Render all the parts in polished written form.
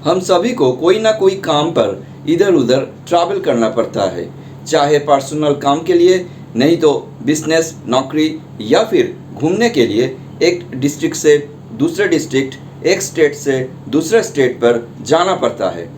हम सभी को कोई ना कोई काम पर इधर उधर ट्रैवल करना पड़ता है, चाहे पर्सनल काम के लिए, नहीं तो बिजनेस, नौकरी या फिर घूमने के लिए एक डिस्ट्रिक्ट से दूसरे डिस्ट्रिक्ट, एक स्टेट से दूसरे स्टेट पर जाना पड़ता है।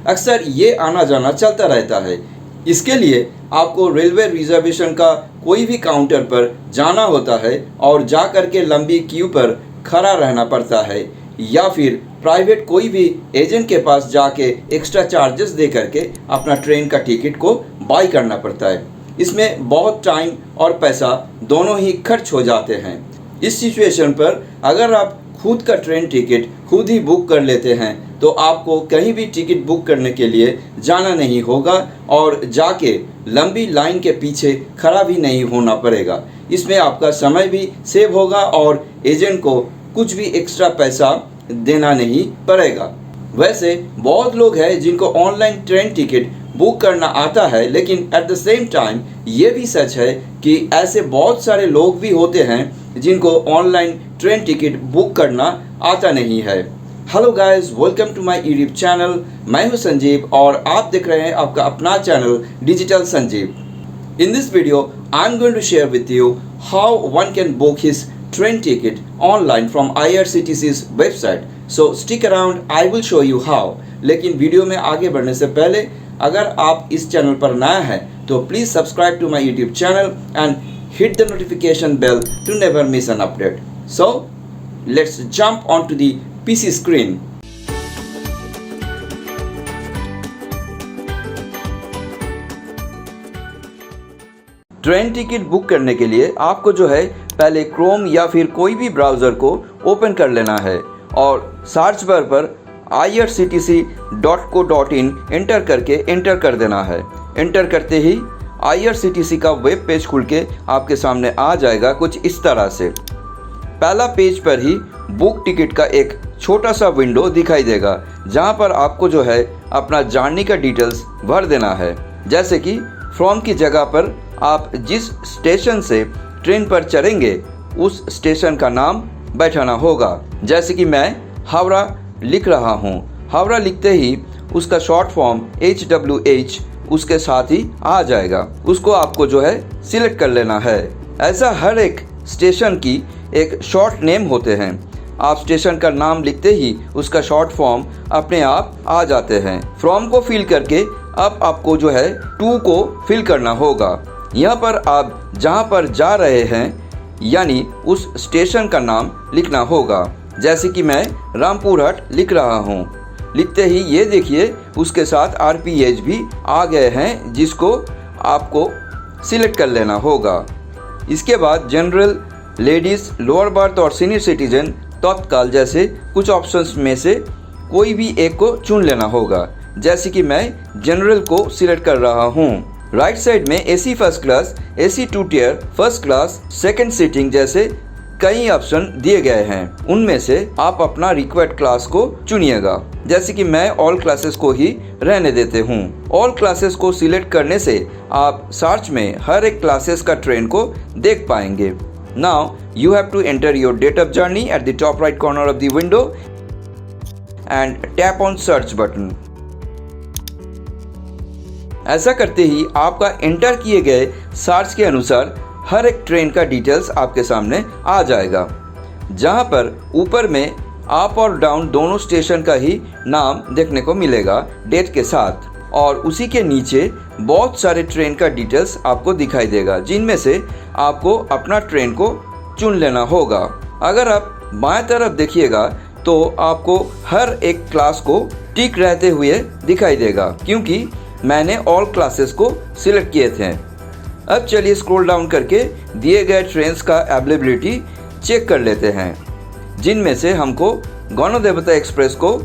अक्सर ये आना जाना चलता रहता है। इसके लिए आपको रेलवे रिजर्वेशन का कोई भी काउंटर पर जाना होता है और जा कर के लंबी क्यू पर खड़ा रहना पड़ता है, या फिर प्राइवेट कोई भी एजेंट के पास जाके एक्स्ट्रा चार्जेस दे करके अपना ट्रेन का टिकट को बाय करना पड़ता है। इसमें बहुत टाइम और पैसा दोनों ही खर्च हो जाते हैं। इस सिचुएशन पर अगर आप खुद का ट्रेन टिकट खुद ही बुक कर लेते हैं तो आपको कहीं भी टिकट बुक करने के लिए जाना नहीं होगा और जाके लंबी लाइन के पीछे खड़ा भी नहीं होना पड़ेगा। इसमें आपका समय भी सेव होगा और एजेंट को कुछ भी एक्स्ट्रा पैसा देना नहीं पड़ेगा। वैसे बहुत लोग हैं जिनको ऑनलाइन ट्रेन टिकट बुक करना आता है, लेकिन एट द सेम टाइम ये भी सच है कि ऐसे बहुत सारे लोग भी होते हैं जिनको ऑनलाइन ट्रेन टिकट बुक करना आता नहीं है। Hello guys, welcome to my YouTube channel. मैं हूं संजीव और आप देख रहे हैं आपका अपना channel digital Sanjeev. In this video I am going to share with you how one can book his train ticket online from IRCTC's website. So stick around, I will show you how. लेकिन video में आगे बढ़ने से पहले अगर आप इस channel पर नया है तो please subscribe to my YouTube channel and hit the notification bell to never miss an update. So let's jump onto the PC screen. Train ticket book करने के लिए आपको जो है पहले क्रोम या फिर कोई भी ब्राउज़र को ओपन कर लेना है और सर्च बार पर irctc.co.in एंटर करके एंटर कर देना है। एंटर करते ही IRCTC का वेब पेज खुल के आपके सामने आ जाएगा कुछ इस तरह से। पहला पेज पर ही बुक टिकट का एक छोटा सा विंडो दिखाई देगा जहां पर आपको जो है अपना जर्नी का डिटेल्स भर देना है। जैसे कि फ्रॉम की जगह पर आप जिस स्टेशन से ट्रेन पर चढ़ेंगे उस स्टेशन का नाम बैठाना होगा। जैसे कि मैं हावड़ा लिख रहा हूँ। हावड़ा लिखते ही उसका शॉर्ट फॉर्म HWH उसके साथ ही आ जाएगा। उसको आपको जो है सिलेक्ट कर लेना है। ऐसा हर एक स्टेशन की एक शॉर्ट नेम होते हैं। आप स्टेशन का नाम लिखते ही उसका शॉर्ट फॉर्म अपने आप आ जाते हैं। फ्रॉम को फिल करके अब आपको जो है टू को फिल करना होगा। यहाँ पर आप जहाँ पर जा रहे हैं यानी उस स्टेशन का नाम लिखना होगा। जैसे कि मैं रामपुरहाट लिख रहा हूँ। लिखते ही ये देखिए उसके साथ RPH भी आ गए हैं जिसको आपको सिलेक्ट कर लेना होगा। इसके बाद जनरल, लेडीज़, लोअर बर्थ और सीनियर सिटीजन, तत्काल जैसे कुछ ऑप्शंस में से कोई भी एक को चुन लेना होगा। जैसे कि मैं जनरल को सिलेक्ट कर रहा हूँ। राइट साइड में AC first class, AC 2 tier, first class, second seating जैसे कई ऑप्शन दिए गए हैं। उनमें से आप अपना रिक्वायर्ड क्लास को चुनिएगा। जैसे कि मैं ऑल क्लासेस को ही रहने देते हूँ। ऑल क्लासेस को सिलेक्ट करने से आप सर्च में हर एक क्लासेस का ट्रेन को देख पाएंगे। Now you have to enter your date of journey at the top right corner of the window and tap on search button. ऐसा करते ही आपका एंटर किए गए सर्च के अनुसार हर एक ट्रेन का डिटेल्स आपके सामने आ जाएगा, जहां पर ऊपर में अप और डाउन दोनों स्टेशन का ही नाम देखने को मिलेगा डेट के साथ, और उसी के नीचे बहुत सारे ट्रेन का डिटेल्स आपको दिखाई देगा जिनमें से आपको अपना ट्रेन को चुन लेना होगा। अगर आप बाएं तरफ देखिएगा तो आपको हर एक क्लास को टिक रहते हुए दिखाई देगा क्योंकि मैंने ऑल क्लासेस को सिलेक्ट किए थे। अब चलिए स्क्रॉल डाउन करके दिए गए ट्रेन्स का अवेलेबिलिटी चेक कर लेते हैं, जिनमें से हमको गणदेवता एक्सप्रेस को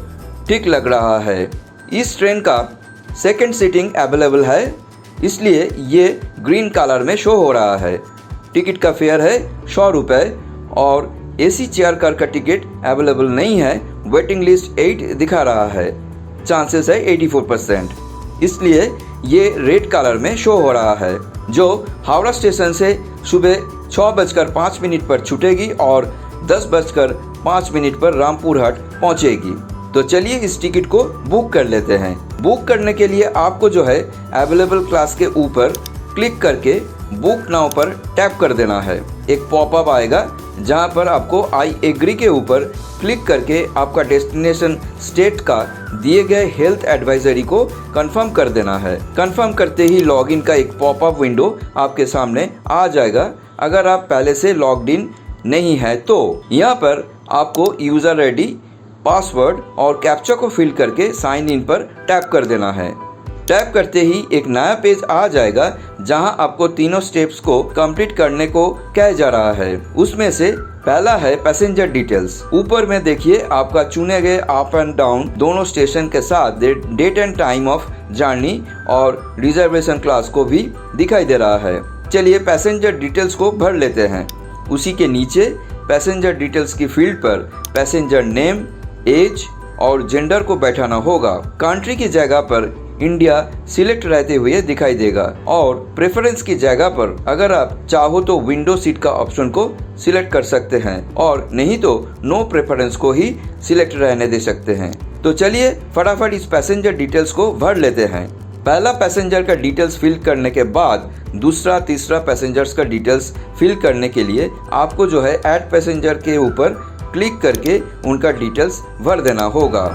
ठीक लग रहा है। इस ट्रेन का सेकंड सीटिंग अवेलेबल है, इसलिए ये ग्रीन कलर में शो हो रहा है। टिकट का फेयर है 100 रुपये और AC चेयर कार का टिकट अवेलेबल नहीं है। वेटिंग लिस्ट 8 दिखा रहा है। चांसेस है 84%, इसलिए ये रेड कलर में शो हो रहा है, जो हावड़ा स्टेशन से सुबह 6:05 पर छूटेगी और 10:05 पर रामपुरहाट पहुंचेगी। तो चलिए इस टिकट को बुक कर लेते हैं। बुक करने के लिए आपको जो है अवेलेबल क्लास के ऊपर क्लिक करके बुक नाउ पर टैप कर देना है। एक पॉपअप आएगा जहां पर आपको आई एग्री के ऊपर क्लिक करके आपका डेस्टिनेशन स्टेट का दिए गए हेल्थ एडवाइजरी को कंफर्म कर देना है। कंफर्म करते ही लॉगिन का एक पॉपअप विंडो आपके सामने आ जाएगा। अगर आप पहले से लॉग्ड इन नहीं है तो यहाँ पर आपको यूज़र आईडी, पासवर्ड और कैप्चा को फिल करके साइन इन पर टैप कर देना है। टैप करते ही एक नया पेज आ जाएगा जहां आपको तीनों स्टेप्स को कंप्लीट करने को कहा जा रहा है। उसमें से पहला है पैसेंजर डिटेल्स। ऊपर में देखिए आपका चुने गए अप एंड डाउन दोनों स्टेशन के साथ date and time of journey और रिजर्वेशन क्लास को भी दिखाई दे रहा है। चलिए पैसेंजर डिटेल्स को भर लेते हैं। उसी के नीचे पैसेंजर डिटेल्स की फील्ड पर पैसेंजर नेम, एज और जेंडर को बैठाना होगा। कंट्री की जगह पर इंडिया सिलेक्ट रहते हुए दिखाई देगा और प्रेफरेंस की जगह पर अगर आप चाहो तो विंडो सीट का ऑप्शन को सिलेक्ट कर सकते हैं और नहीं तो नो प्रेफरेंस को ही सिलेक्ट रहने दे सकते हैं। तो चलिए फटाफट इस पैसेंजर डिटेल्स को भर लेते हैं। पहला पैसेंजर का डिटेल्स फिल करने के बाद दूसरा, तीसरा पैसेंजर्स का डिटेल्स फिल करने के लिए आपको जो है ऐड पैसेंजर के ऊपर क्लिक करके उनका डिटेल्स भर देना होगा।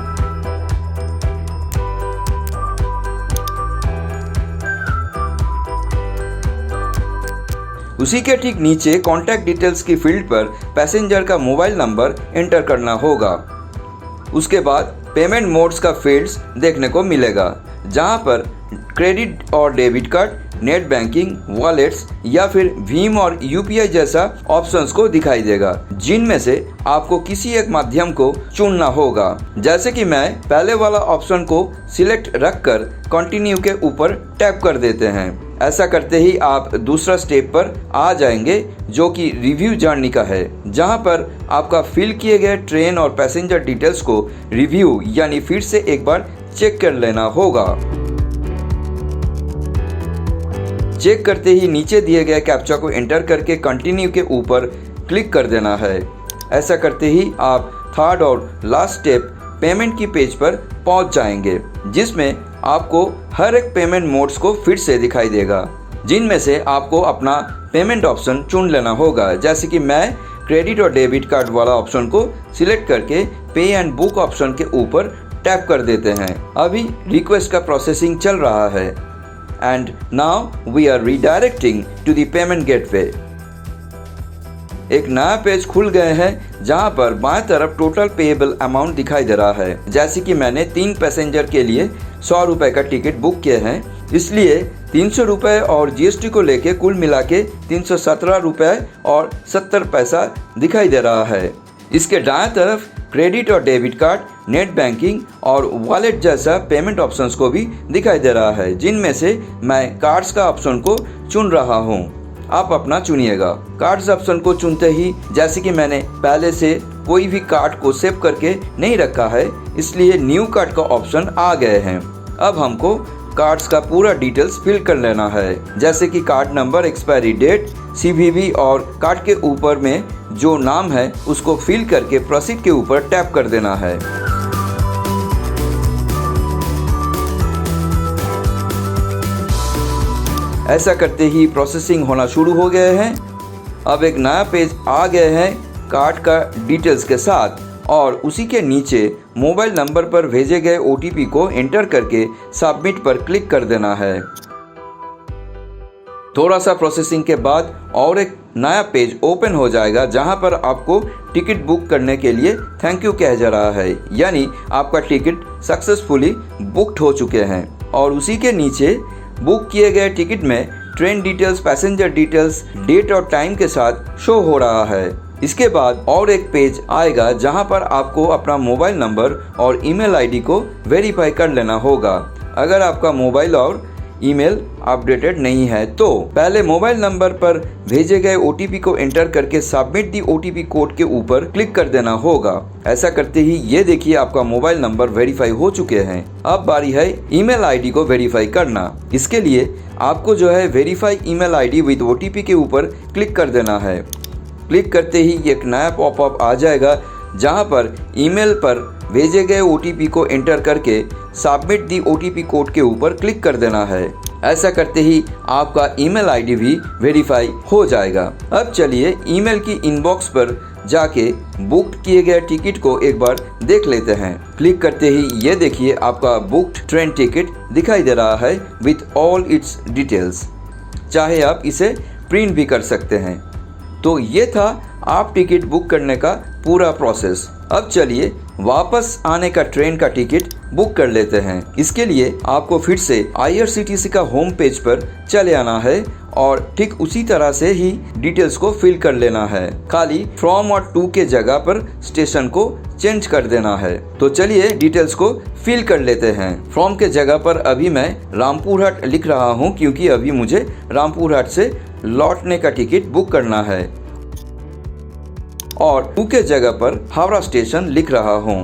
उसी के ठीक नीचे कॉन्टैक्ट डिटेल्स की फील्ड पर पैसेंजर का मोबाइल नंबर एंटर करना होगा। उसके बाद पेमेंट मोड्स का फील्ड्स देखने को मिलेगा जहां पर क्रेडिट और debit card, net banking, wallets या फिर भीम और यूपीआई जैसा ऑप्शंस को दिखाई देगा, जिनमें से आपको किसी एक माध्यम को चुनना होगा। जैसे कि मैं पहले वाला ऑप्शन को सिलेक्ट रखकर कंटिन्यू के ऊपर टैप कर देते हैं। ऐसा करते ही आप दूसरा स्टेप पर आ जाएंगे जो कि रिव्यू जर्नी का है, जहां पर आपका फिल किए गए ट्रेन और पैसेंजर डिटेल्स को रिव्यू यानी फिर से एक बार चेक कर लेना होगा। चेक करते ही नीचे दिए गए कैप्चा को एंटर करके कंटिन्यू के ऊपर क्लिक कर देना है। ऐसा करते ही आप थर्ड और लास्ट स्टेप पेमेंट की पेज पर पहुंच जाएंगे, जिसमें आपको हर एक पेमेंट मोड्स को फिर से दिखाई देगा, जिनमें से आपको अपना पेमेंट ऑप्शन चुन लेना होगा। जैसे कि मैं क्रेडिट और डेबिट कार्ड वाला ऑप्शन को सिलेक्ट करके पे एंड बुक ऑप्शन के ऊपर टैप कर देते हैं। अभी रिक्वेस्ट का प्रोसेसिंग चल रहा है and now we are redirecting to the payment gateway. एक नया पेज खुल गए हैं जहां पर बाएं तरफ टोटल पेएबल अमाउंट दिखाई दे रहा है। जैसे कि मैंने 3 पैसेंजर के लिए 100 रुपए का टिकट बुक किए हैं, इसलिए 300 रुपये और जीएसटी को लेके कुल मिला के 317 रुपये और 70 पैसा दिखाई दे रहा है। इसके दाएं तरफ क्रेडिट और डेबिट कार्ड, नेट बैंकिंग और वॉलेट जैसा पेमेंट ऑप्शंस को भी दिखाई दे रहा है, जिनमें से मैं कार्ड्स का ऑप्शन को चुन रहा हूँ। आप अपना चुनिएगा। कार्ड्स ऑप्शन को चुनते ही जैसे कि मैंने पहले से कोई भी कार्ड को सेव करके नहीं रखा है, इसलिए न्यू कार्ड का ऑप्शन आ गए हैं। अब हमको कार्ड्स का पूरा डिटेल्स फिल कर लेना है, जैसे कि card number, expiry date, CVV और कार्ड के ऊपर में जो नाम है उसको फिल करके प्रोसीड के ऊपर टैप कर देना है। ऐसा करते ही प्रोसेसिंग होना शुरू हो गए हैं। अब एक नया पेज आ गए हैं कार्ड का डिटेल्स के साथ और उसी के नीचे मोबाइल नंबर पर भेजे गए ओटीपी को एंटर करके सबमिट पर क्लिक कर देना है। थोड़ा सा प्रोसेसिंग के बाद और एक नया पेज ओपन हो जाएगा जहां पर आपको टिकट बुक करने के लिए थैंक यू कहा जा रहा है, यानी आपका टिकट सक्सेसफुली बुकड हो चुके हैं। और उसी के नीचे बुक किए गए टिकट में train details, passenger details, date और टाइम के साथ शो हो रहा है। इसके बाद और एक पेज आएगा जहां पर आपको अपना मोबाइल नंबर और ईमेल आईडी को वेरीफाई कर लेना होगा। अगर आपका मोबाइल और ईमेल अपडेटेड नहीं है तो पहले मोबाइल नंबर पर भेजे गए ओटीपी को एंटर करके सबमिट दी ओटीपी कोड के ऊपर क्लिक कर देना होगा। ऐसा करते ही ये देखिए आपका मोबाइल नंबर वेरीफाई हो चुके हैं। अब बारी है ईमेल आईडी को वेरीफाई करना। इसके लिए आपको जो है verify email ID with OTP के ऊपर क्लिक कर देना है। क्लिक करते ही एक नया पॉपअप आ जाएगा जहां पर ईमेल पर भेजे गए OTP को एंटर करके सबमिट दी OTP कोड के ऊपर क्लिक कर देना है। ऐसा करते ही आपका ईमेल ID भी वेरीफाई हो जाएगा। अब चलिए ईमेल की इनबॉक्स पर जाके बुक किए गए टिकट को एक बार देख लेते हैं। क्लिक करते ही ये देखिए आपका बुक्ड ट्रेन टिकट दिखाई दे रहा है विथ ऑल इट्स डिटेल्स। चाहे आप इसे प्रिंट भी कर सकते हैं। तो ये था आप टिकट बुक करने का पूरा प्रोसेस। अब चलिए वापस आने का ट्रेन का टिकट बुक कर लेते हैं। इसके लिए आपको फिर से IRCTC का होम पेज पर चले आना है और ठीक उसी तरह से ही डिटेल्स को फिल कर लेना है। खाली फ्रॉम और टू के जगह पर स्टेशन को चेंज कर देना है। तो चलिए डिटेल्स को फिल कर लेते हैं। फ्रॉम के जगह पर अभी मैं रामपुरहाट लिख रहा हूँ क्योंकि अभी मुझे रामपुरहाट से लौटने का टिकट बुक करना है। और टू के जगह पर हावड़ा स्टेशन लिख रहा हूँ।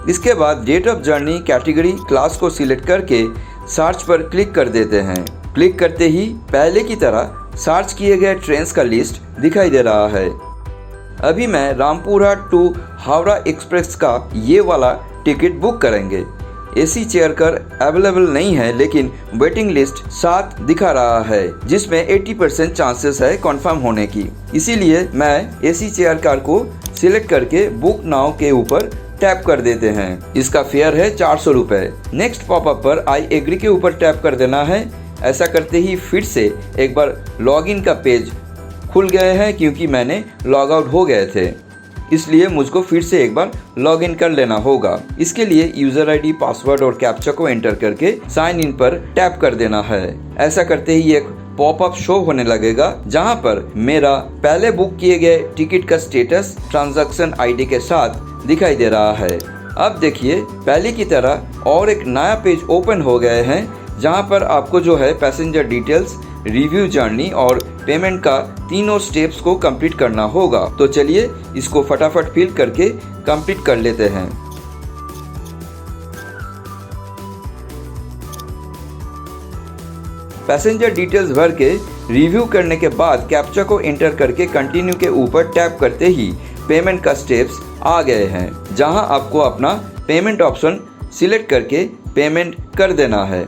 इसके बाद date of journey category class को सिलेक्ट करके सर्च पर क्लिक कर देते हैं। क्लिक करते ही पहले की तरह सर्च किए गए ट्रेन्स का लिस्ट दिखाई दे रहा है। अभी मैं रामपुरहाट टू हावड़ा एक्सप्रेस का ये वाला टिकट बुक करेंगे। AC चेयर कार अवेलेबल नहीं है लेकिन वेटिंग लिस्ट 7 दिखा रहा है जिसमें 80% चांसेस है कंफर्म होने की। इसीलिए मैं AC चेयर कार को सिलेक्ट करके बुक नाउ के ऊपर टैप कर देते हैं। इसका फेयर है 400 रुपये। नेक्स्ट पॉपअप पर आई एग्री के ऊपर टैप कर देना है। ऐसा करते ही फिर से एक बार लॉगिन का पेज खुल गए हैं क्योंकि मैंने लॉग आउट हो गए थे, इसलिए मुझको फिर से एक बार लॉगिन कर लेना होगा। इसके लिए यूजर ID, पासवर्ड और कैप्चा को एंटर करके साइन इन पर टैप कर देना है। ऐसा करते ही एक पॉपअप शो होने लगेगा जहां पर मेरा पहले बुक किए गए टिकट का स्टेटस ट्रांजैक्शन ID के साथ दिखाई दे रहा है। अब देखिए पहले की तरह और एक नया पेज ओपन हो गए हैं जहां पर आपको जो है पैसेंजर डिटेल्स, रिव्यू जर्नी और पेमेंट का तीनों स्टेप्स को कंप्लीट करना होगा। तो चलिए इसको फटाफट फिल करके कंप्लीट कर लेते हैं। पैसेंजर डिटेल्स भर के रिव्यू करने के बाद कैप्चा को एंटर करके कंटिन्यू के ऊपर टैप करते ही पेमेंट का स्टेप्स आ गए हैं जहां आपको अपना पेमेंट ऑप्शन सिलेक्ट करके पेमेंट कर देना है।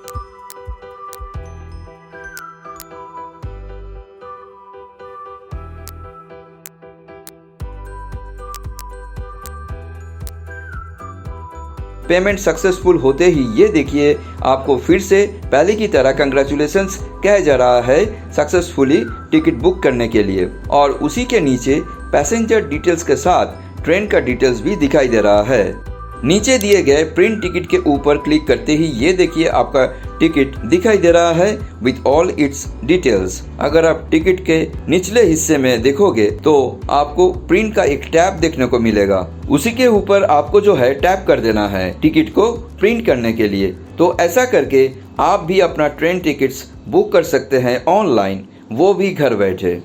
पेमेंट सक्सेसफुल होते ही ये देखिए आपको फिर से पहले की तरह कंग्रेचुलेशंस कहा जा रहा है सक्सेसफुली टिकट बुक करने के लिए। और उसी के नीचे पैसेंजर डिटेल्स के साथ ट्रेन का डिटेल्स भी दिखाई दे रहा है। नीचे दिए गए प्रिंट टिकट के ऊपर क्लिक करते ही ये देखिए आपका टिकट दिखाई दे रहा है विथ ऑल इट्स डिटेल्स। अगर आप टिकट के निचले हिस्से में देखोगे तो आपको प्रिंट का एक टैब देखने को मिलेगा। उसी के ऊपर आपको जो है टैप कर देना है टिकट को प्रिंट करने के लिए। तो ऐसा करके आप भी अपना ट्रेन टिकट्स बुक कर सकते हैं ऑनलाइन, वो भी घर बैठे।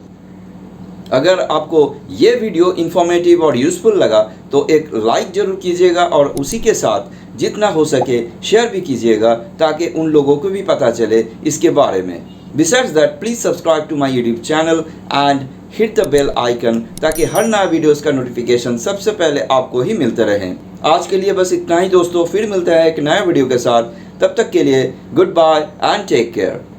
अगर आपको ये वीडियो इन्फॉर्मेटिव और यूज़फुल लगा तो एक लाइक ज़रूर कीजिएगा और उसी के साथ जितना हो सके शेयर भी कीजिएगा ताकि उन लोगों को भी पता चले इसके बारे में। Besides that please subscribe to my YouTube channel and hit the bell icon ताकि हर नया वीडियोस का नोटिफिकेशन सबसे पहले आपको ही मिलते रहें। आज के लिए बस इतना ही दोस्तों, फिर मिलता है एक नया वीडियो के साथ। तब तक के लिए goodbye and take care.